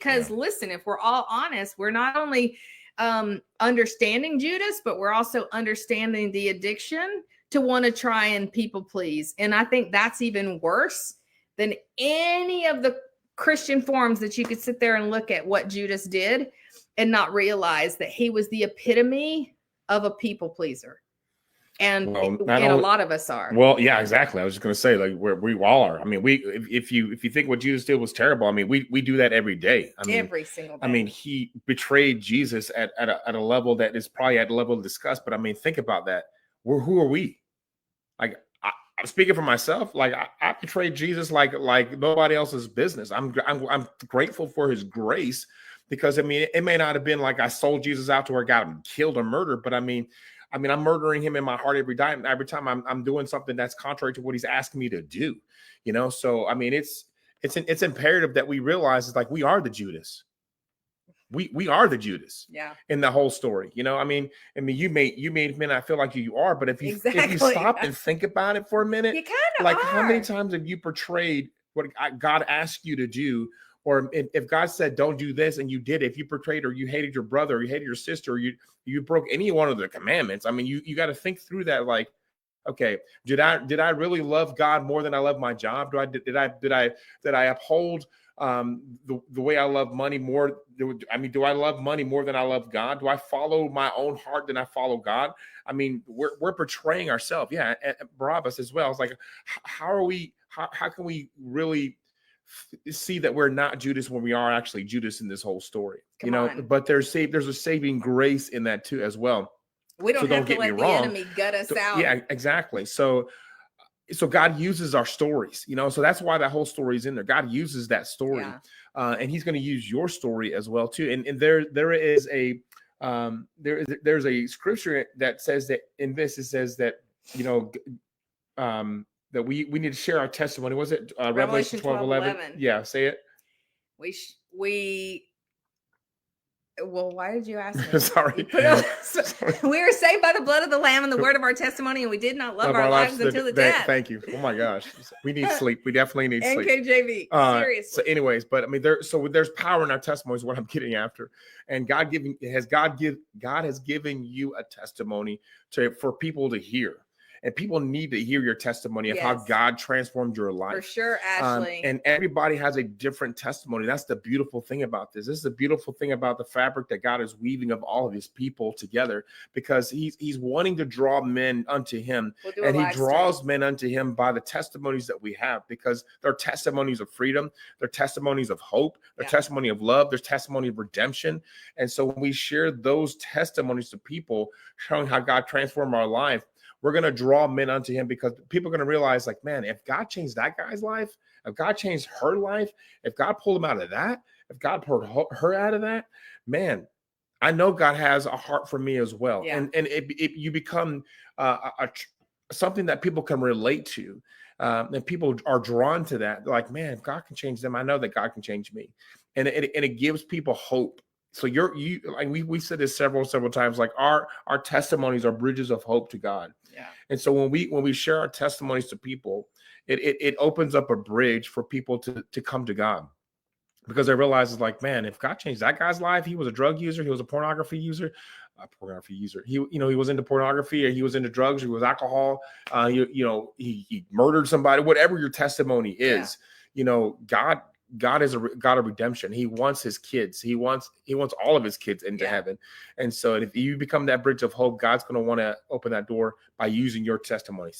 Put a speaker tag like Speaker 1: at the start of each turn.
Speaker 1: because listen, if we're all honest, we're not only understanding Judas, but we're also understanding the addiction to want to try and people please. And I think that's even worse than any of the Christian forms that you could sit there and look at what Judas did and not realize that he was the epitome of a people pleaser. And, a lot of us are.
Speaker 2: Well, yeah, exactly. I was just going to say, like, we all are. I mean, if you think what Jesus did was terrible, I mean, we do that every day. I mean,
Speaker 1: every single day.
Speaker 2: I mean, he betrayed Jesus at a level that is probably at a level of disgust. But I mean, think about that. Who are we? Like, I'm speaking for myself. Like, I betrayed Jesus like nobody else's business. I'm grateful for his grace, because I mean, it may not have been like I sold Jesus out to where I got him killed or murdered, but I mean, I'm murdering him in my heart every time I'm doing something that's contrary to what he's asking me to do, you know? So, I mean, it's imperative that we realize it's like, we are the Judas. We are the Judas in the whole story. You know, I mean, you may not feel like you are, but if you stop and think about it for a minute,
Speaker 1: you kind of
Speaker 2: like, how many times have you portrayed what God asked you to do? Or if God said, don't do this, and you did, if you betrayed, or you hated your brother, or you hated your sister, or you broke any one of the commandments, I mean, you got to think through that. Like, okay, did I really love God more than I love my job? Did I uphold the way I love money more? I mean, do I love money more than I love God? Do I follow my own heart than I follow God? I mean, we're portraying ourselves. Yeah, and Barabbas as well. It's like, how can we really see that we're not Judas when we are actually Judas in this whole story? But there's a saving grace in that too as well.
Speaker 1: We don't have to let the enemy gut us out.
Speaker 2: Yeah, exactly. So God uses our stories, so that's why that whole story is in there. God uses that story, and he's going to use your story as well too. And there is a there's a scripture that says that in this, it says that that we need to share our testimony. Was it Revelation 12:11? Yeah, say it.
Speaker 1: Well, why did you ask me?
Speaker 2: Sorry.
Speaker 1: We are saved by the blood of the Lamb and the word of our testimony, and we did not love our lives until the death.
Speaker 2: Thank you. Oh my gosh, we need sleep. We definitely need sleep.
Speaker 1: NKJV. Seriously.
Speaker 2: So, anyways, but I mean, there's power in our testimony is what I'm getting after, and God has given you a testimony for people to hear. And people need to hear your testimony of how God transformed your life.
Speaker 1: For sure, Ashley.
Speaker 2: And everybody has a different testimony. That's the beautiful thing about this. This is the beautiful thing about the fabric that God is weaving of all of his people together, because he's wanting to draw men unto him. And he draws men unto him by the testimonies that we have, because they're testimonies of freedom. They're testimonies of hope. They're testimony of love. There's testimony of redemption. And so when we share those testimonies to people, showing how God transformed our life, we're going to draw men unto him, because people are going to realize, like, man, if God changed that guy's life, if God changed her life, if God pulled him out of that, if God pulled her out of that, man, I know God has a heart for me as well. Yeah. And you become something that people can relate to. And people are drawn to that. They're like, man, if God can change them, I know that God can change me. And it gives people hope. So like we said this several times, like our testimonies are bridges of hope to God.
Speaker 1: Yeah.
Speaker 2: And so when we share our testimonies to people, it opens up a bridge for people to come to God, because they realize, it's like, man, if God changed that guy's life, he was a drug user, he was a pornography user. He was into pornography, or he was into drugs, or he was alcohol. He murdered somebody. Whatever your testimony is, God is a God of redemption. He wants his kids. He wants all of his kids into heaven. And so if you become that bridge of hope, God's going to want to open that door by using your testimony.